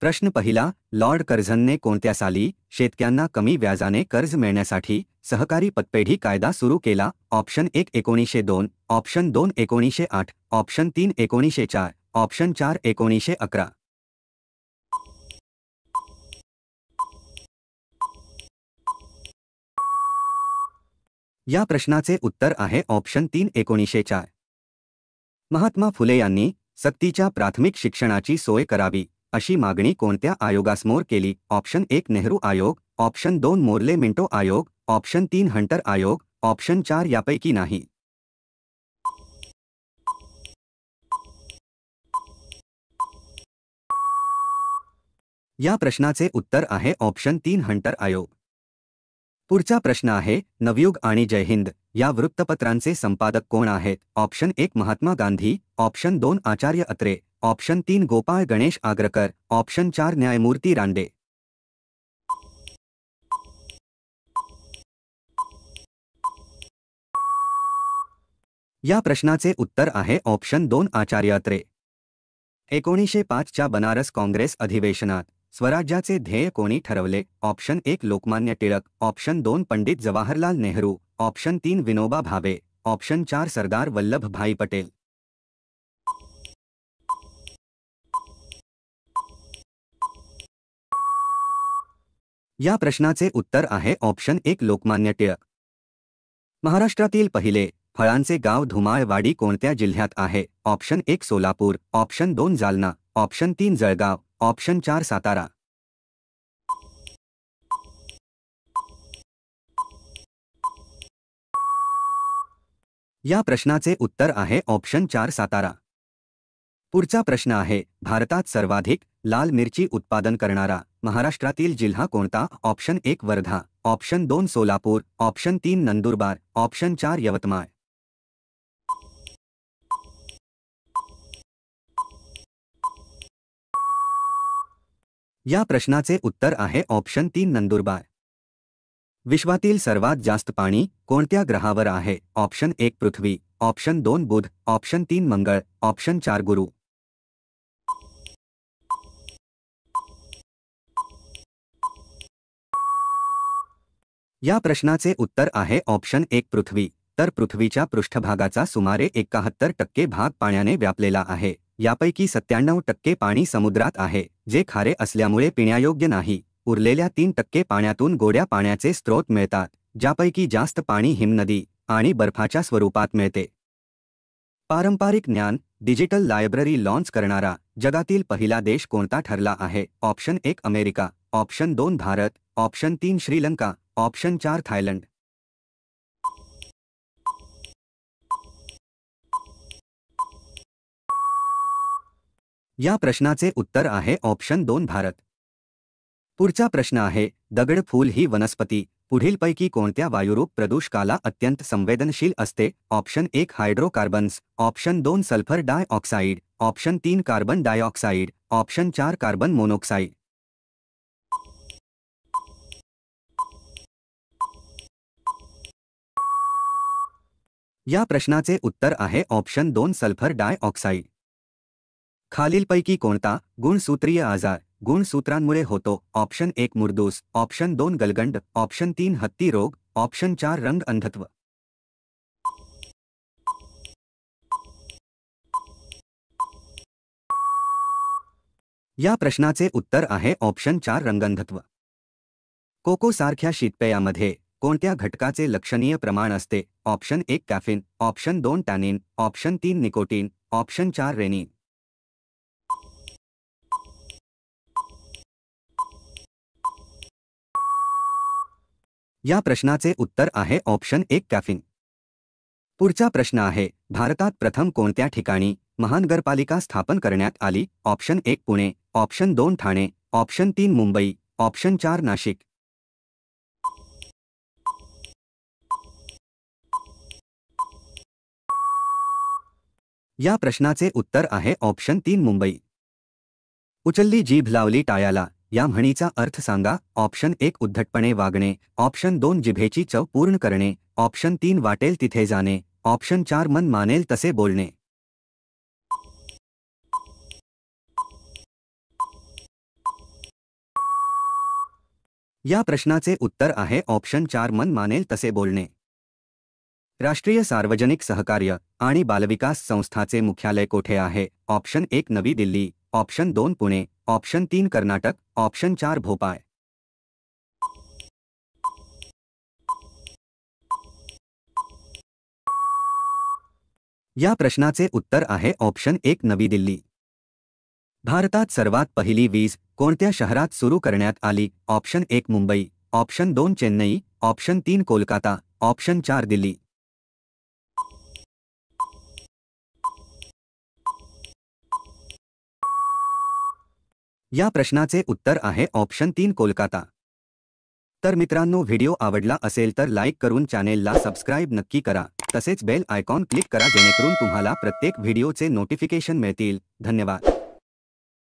प्रश्न पहिला, लॉर्ड कर्झनने कोणत्या साली शेतकऱ्यांना कमी व्याजाने कर्ज मिळण्यासाठी सहकारी पतपेढी कायदा सुरू केला? Option 1 1902, option 2 1908, option 3 1904, option 4 1911. या प्रश्नाचे उत्तर आहे ऑप्शन 3 1904. महात्मा फुले यांनी सक्तीच्या प्राथमिक शिक्षणाची सोय करावी अशी मागणी कोणत्या आयोगासमोर केली? ऑप्शन 1 नेहरू आयोग, ऑप्शन 2 मोर्ले मिंटो आयोग, ऑप्शन 3 हंटर आयोग, ऑप्शन 4 यापैकी नाही. या प्रश्नाचे उत्तर आहे ऑप्शन 3 हंटर आयोग. पुढचा प्रश्न आहे, नवयुग आणि जय हिंद या वृत्तपत्रांचे संपादक कोण आहेत? Option 1 Mahatma Gandhi, option 2 Acharya Atre, option 3 Gopal Ganesh आग्रकर, option 4 न्यायमूर्ती रांडे. या प्रश्नाचे उत्तर आहे ऑप्शन 2 आचार्य अत्रे. 1905 च्या बनारस काँग्रेस अधिवेशनात स्वराज्याचे ध्येय कोणी ठरवले? Option 1 Lokmanya Tilak, option 2 Pandit Jawaharlal Nehru, option 3 Vinoba Bhave, option 4 Sardar Vallabhbhai Patel. या प्रश्नाचे उत्तर आहे ऑप्शन 1 लोकमान्य टिळक. महाराष्ट्रातील पहिले फळांचे गाव धुमाळवाडी कोणत्या जिल्ह्यात आहे? Option 1 Solapur, option 2 Jalna, option 3 Jalgaon, option 4 Satara. या प्रश्नाचे उत्तर आहे ऑप्शन 4 सातारा. पुढचा प्रश्न आहे, भारतात सर्वाधिक लाल मिरची उत्पादन करणारा महाराष्ट्रातील जिल्हा कोणता? Option 1 Wardha, option 2 Solapur, option 3 Nandurbar, option 4 Yavatmal. या प्रश्नाचे उत्तर आहे ऑप्शन 3 नंदुरबार. विश्वातील सर्वात जास्त पाणी कोणत्या ग्रहावर आहे? ऑप्शन 1 पृथ्वी, ऑप्शन 2 बुध, ऑप्शन 3 मंगळ, ऑप्शन 4 गुरु. या प्रश्नाचे उत्तर आहे ऑप्शन 1 पृथ्वी. तर पृथ्वीच्या पृष्ठभागाचा सुमारे 71% भाग पाण्याने व्यापलेला आहे. यापैकी 97% पाणी समुद्रात आहे, जे खारे असल्यामुळे पिण्यायोग्य नाही. उरलेल्या 3% पाण्यातून गोड्या पाण्याचे स्रोत मिळतात, ज्यापैकी जास्त पाणी हिमनदी आणि बर्फाच्या स्वरूपात मिळते. पारंपरिक ज्ञान डिजिटल लायब्ररी लॉन्च करणारा जगातील पहिला देश कोणता ठरला आहे? Option 1 America, option 2 Bharat, option 3 Sri Lanka, option 4 Thailand. या प्रश्नाचे उत्तर आहे ऑप्शन 2 भारत. पुढचा प्रश्न आहे, दगड फूल ही वनस्पती पुढीलपैकी कोणत्या वायुरूप प्रदूषकाला अत्यंत संवेदनशील असते? Option 1 hydrocarbons, option 2 sulphur dioxide, option 3 carbon dioxide, option 4 carbon monoxide. या प्रश्नाचे उत्तर आहे ऑप्शन 2 सल्फर डायऑक्साईड. खालीलपैकी कोणता गुणसूत्रीय आजार गुणसूत्रांमुळे होतो? ऑप्शन 1 मुर्दूस, ऑप्शन 2 गलगंड, ऑप्शन 3 हत्ती रोग, ऑप्शन 4 रंग अंधत्व. या प्रश्नाचे उत्तर आहे ऑप्शन 4 रंगअंधत्व. कोको सारख्या शीतपेयामध्ये कोणत्या घटकाचे लक्षणीय प्रमाण असते? Option 1 caffeine, option 2 tannin, option 3 nicotine, option 4 rennin. या प्रश्नाचे उत्तर आहे ऑप्शन 1 कॅफिन. पुढचा प्रश्न आहे, भारतात प्रथम कोणत्या ठिकाणी महानगरपालिका स्थापन करण्यात आली? Option 1 Pune, option 2 Thane, option 3 Mumbai, option 4 Nashik. या प्रश्नाचे उत्तर आहे ऑप्शन 3 मुंबई. उचलली जीभ लावली टाळ्याला या म्हणीचा अर्थ सांगा. ऑप्शन 1 उद्धटपणे वागणे, ऑप्शन 2 जिभेची चव पूर्ण करणे, ऑप्शन 3 वाटेल तिथे जाणे, ऑप्शन 4 मन मानेल तसे बोलणे. या प्रश्नाचे उत्तर आहे ऑप्शन 4 मन मानेल तसे बोलणे। राष्ट्रीय सार्वजनिक सहकार्य आणि बालविकास संस्थाचे मुख्यालय कोठे आहे? ऑप्शन 1 नवी Delhi, option 2 Pune, option 3 Karnataka, option 4 Bhopal. या प्रश्नाचे उत्तर आहे ऑप्शन 1 नवी दिल्ली। भारतात सर्वात पहिली वीज कोणत्या शहरात सुरू करण्यात आली? Option 1 Mumbai, option 2 Chennai, option 3 Kolkata, option 4 Delhi. या प्रश्नाचे उत्तर आहे ऑप्शन 3 कोलकाता। तर मित्रांनो, व्हिडिओ आवडला असेल तर लाईक करून चॅनेलला सबस्क्राईब नक्की करा। तसेच बेल आयकॉन क्लिक करा जेणेकरून तुम्हाला प्रत्येक व्हिडिओचे नोटिफिकेशन मिळतील। धन्यवाद।